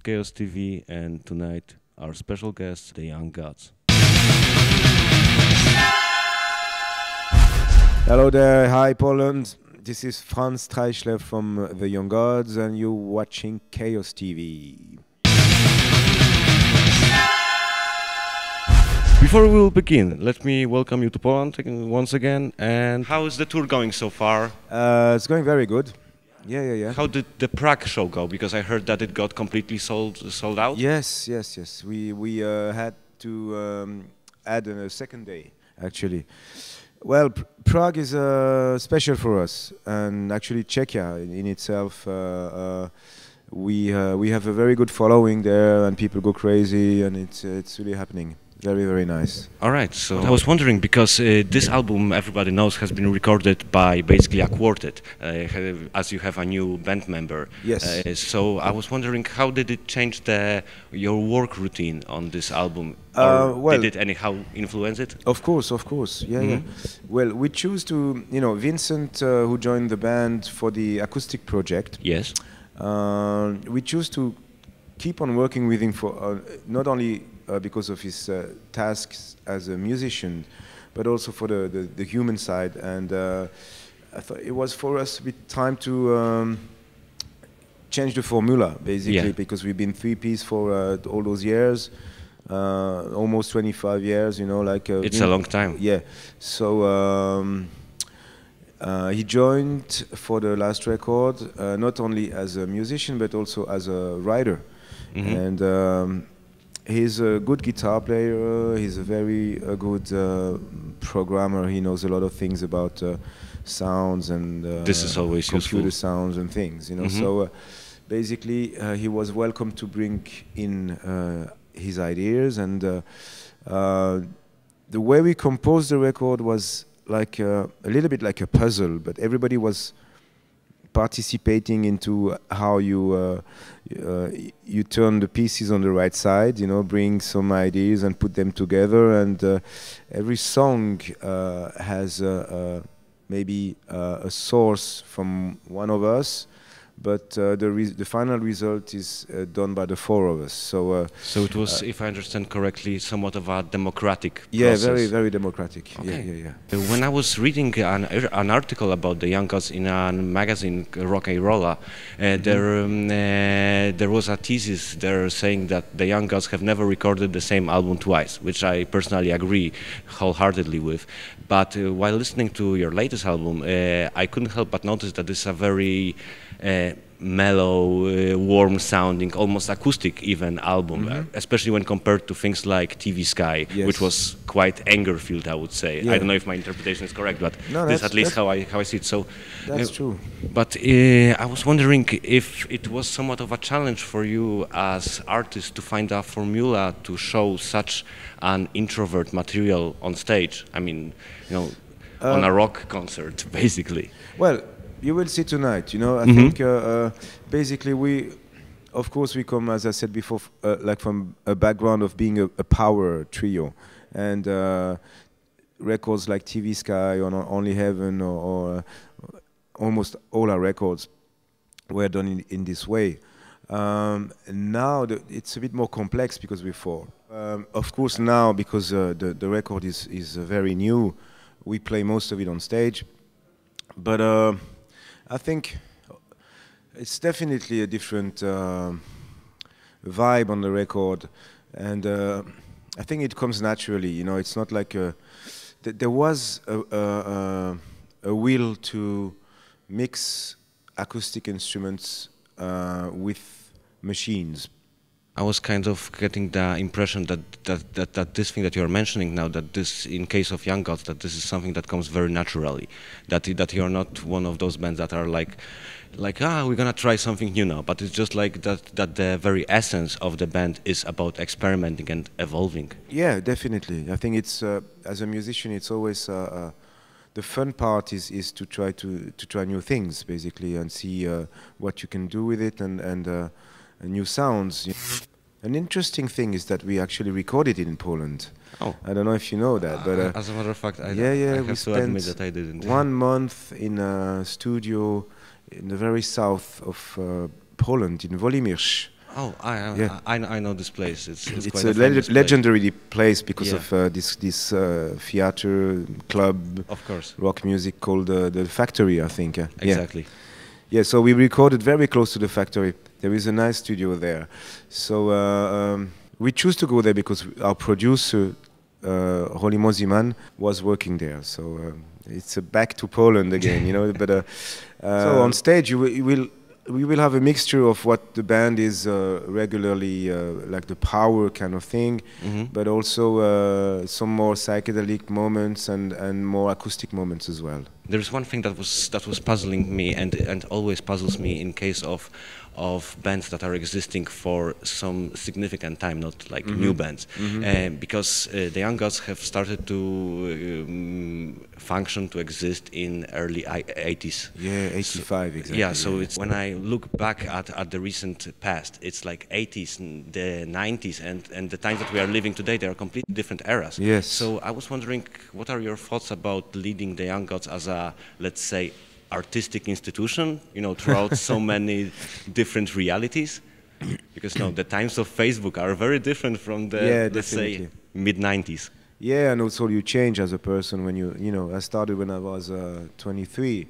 ChaosTv, and tonight our special guests, the Young Gods. Hello there, hi Poland. This is Franz Treichler from the Young Gods, and you're watching ChaosTv. Before we will begin, let me welcome you to Poland once again. And how is the tour going so far? It's going very good. Yeah. How did the Prague show go? Because I heard that it got completely sold out. Yes. We had to add a second day, actually. Well, Prague is special for us, and actually Czechia in itself. We have a very good following there, and people go crazy, and it's really happening. Very nice. All right, so I was wondering, because this album, everybody knows, has been recorded by basically a quartet, as you have a new band member. Yes. So I was wondering, how did it change your work routine on this album? Or well, did it anyhow influence it? Of course. Yeah. Well, we choose to, Vincent, who joined the band for the acoustic project. Yes. We choose to keep on working with him for not only because of his tasks as a musician, but also for the human side. And I thought it was for us a bit time to change the formula, basically, because we've been three-piece for all those years, almost 25 years, it's a long time. Yeah. So he joined for the last record, not only as a musician, but also as a writer. And he's a good guitar player. He's a very good programmer. He knows a lot of things about sounds and this is always computer useful. Sounds and things. So basically, he was welcome to bring in his ideas, and the way we composed the record was like a little bit like a puzzle, but everybody was participating into how you turn the pieces on the right side, bring some ideas and put them together, and every song has maybe a source from one of us, but the final result is done by the four of us. So it was, if I understand correctly, somewhat of a democratic process. Process. Very democratic. Okay. Yeah. When I was reading an article about the Young Gods in a magazine, Rock and Rolla, there was a thesis there saying that the Young Gods have never recorded the same album twice, which I personally agree wholeheartedly with. But while listening to your latest album, I couldn't help but notice that this is a very mellow, warm-sounding, almost acoustic even album, especially when compared to things like TV Sky, which was quite anger-filled, I would say. I don't know if my interpretation is correct, but this is at least how I see it. So that's true. But I was wondering if it was somewhat of a challenge for you as artists to find a formula to show such an introvert material on stage. I mean, on a rock concert, basically. Well, you will see tonight, I think basically of course we come, as I said before, like from a background of being a power trio, and records like TV Sky or Only Heaven or almost all our records were done in this way. Now it's a bit more complex because we're four. Of course now, because the record is very new, we play most of it on stage, but I think it's definitely a different vibe on the record, and I think it comes naturally. It's not like there was a will to mix acoustic instruments with machines. I was kind of getting the impression that this thing that you're mentioning now, that this, in case of Young Gods, that this is something that comes very naturally, that you're not one of those bands that are like we're gonna try something new now, but it's just like that the very essence of the band is about experimenting and evolving. Yeah, definitely. I think it's as a musician, it's always the fun part is to try new things, basically, and see what you can do with it, and new sounds. An interesting thing is that we actually recorded it in Poland. Oh. I don't know if you know that, but as a matter of fact, I have to admit that I didn't. 1 month in a studio in the very south of Poland, in Wolimirz. Oh, Yeah. I know this place. It's It's quite a a famous place. legendary place because Yeah. of this theater club Of course. rock music called the Factory, I think. Yeah. Exactly. Yeah, so we recorded very close to the Factory. There is a nice studio there. So we choose to go there because our producer, Holly Moziman, was working there. So it's back to Poland again, you know. But so on stage, we will have a mixture of what the band is regularly, like the power kind of thing, but also some more psychedelic moments and more acoustic moments as well. There's one thing that was puzzling me and always puzzles me in case of bands that are existing for some significant time, not like new bands, because the Young Gods have started to function, to exist in early 80s. Yeah, 85 exactly. Yeah, so it's when I look back at the recent past, it's like 80s, and the 90s, and the times that we are living today, they are completely different eras. Yes. So I was wondering, what are your thoughts about leading the Young Gods as a, let's say, artistic institution, you know, throughout so many different realities? Because the times of Facebook are very different from the, let's say, mid-90s. Yeah, and also you change as a person when you know, I started when I was 23,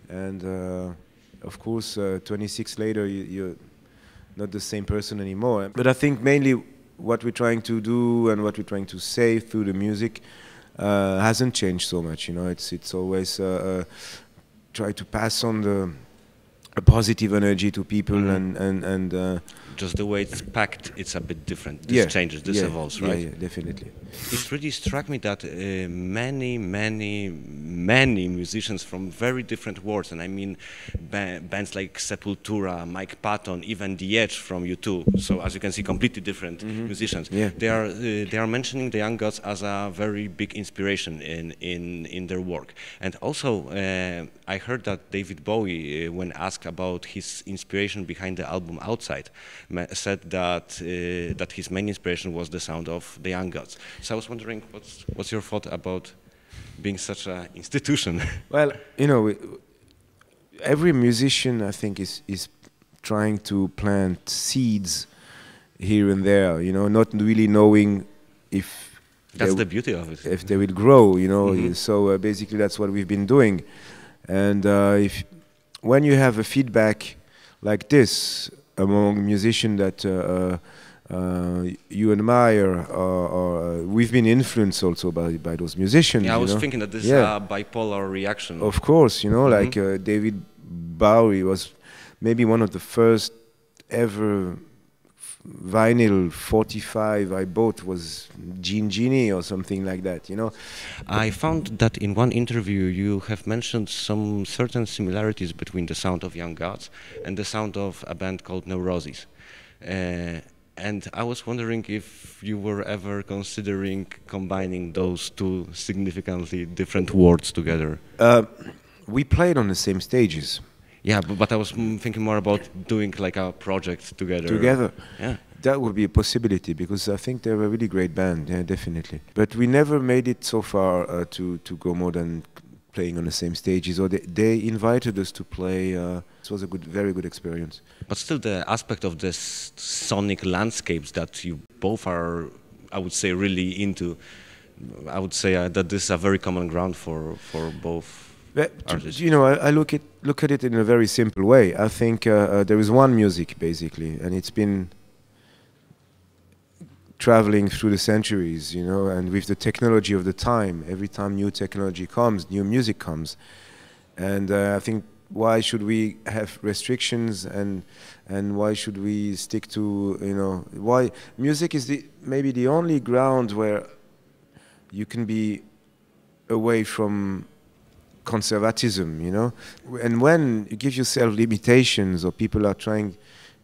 and of course 26 later you're not the same person anymore. But I think mainly what we're trying to do and what we're trying to say through the music hasn't changed so much, you know. It's always try to pass on a positive energy to people and just the way it's packed, it's a bit different. This changes, this evolves, right? Yeah, definitely. It really struck me that many musicians from very different worlds, and I mean bands like Sepultura, Mike Patton, even The Edge from U2. So as you can see, completely different musicians. Yeah. They are mentioning the Young Gods as a very big inspiration in their work. And also, I heard that David Bowie, when asked about his inspiration behind the album Outside, said that his main inspiration was the sound of the Young Gods. So I was wondering, what's your thought about being such an institution? Well, you know, every musician, I think, is trying to plant seeds here and there, you know, not really knowing if that's the beauty of it. If they will grow, you know. So basically that's what we've been doing. And when you have a feedback like this among musicians that you admire, or we've been influenced also by those musicians. Yeah, I was know? thinking that this is a bipolar reaction. Of course, you know, like David Bowie was maybe one of the first ever vinyl 45 I bought was Genie or something like that, you know. I found that in one interview you have mentioned some certain similarities between the sound of Young Gods and the sound of a band called Neurosis. And I was wondering if you were ever considering combining those two significantly different words together. We played on the same stages. Yeah, but I was thinking more about doing like a project together. Together? Yeah. That would be a possibility, because I think they're a really great band, yeah, definitely. But we never made it so far to go more than playing on the same stages, or they invited us to play. It was a very good experience. But still the aspect of the sonic landscapes that you both are, I would say, really into, I would say that this is a very common ground for both. You know, I look at it in a very simple way. I think there is one music, basically, and it's been traveling through the centuries, you know, and with the technology of the time, every time new technology comes, new music comes. And I think, why should we have restrictions, and why should we stick to, you know, why music is maybe the only ground where you can be away from conservatism, you know. And when you give yourself limitations, or people are trying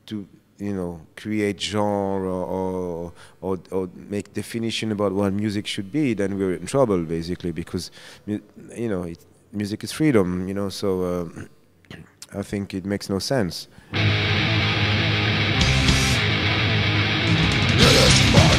to, you know, create genre or make definition about what music should be, then we're in trouble, basically, because, you know, music is freedom, you know. So I think it makes no sense. It is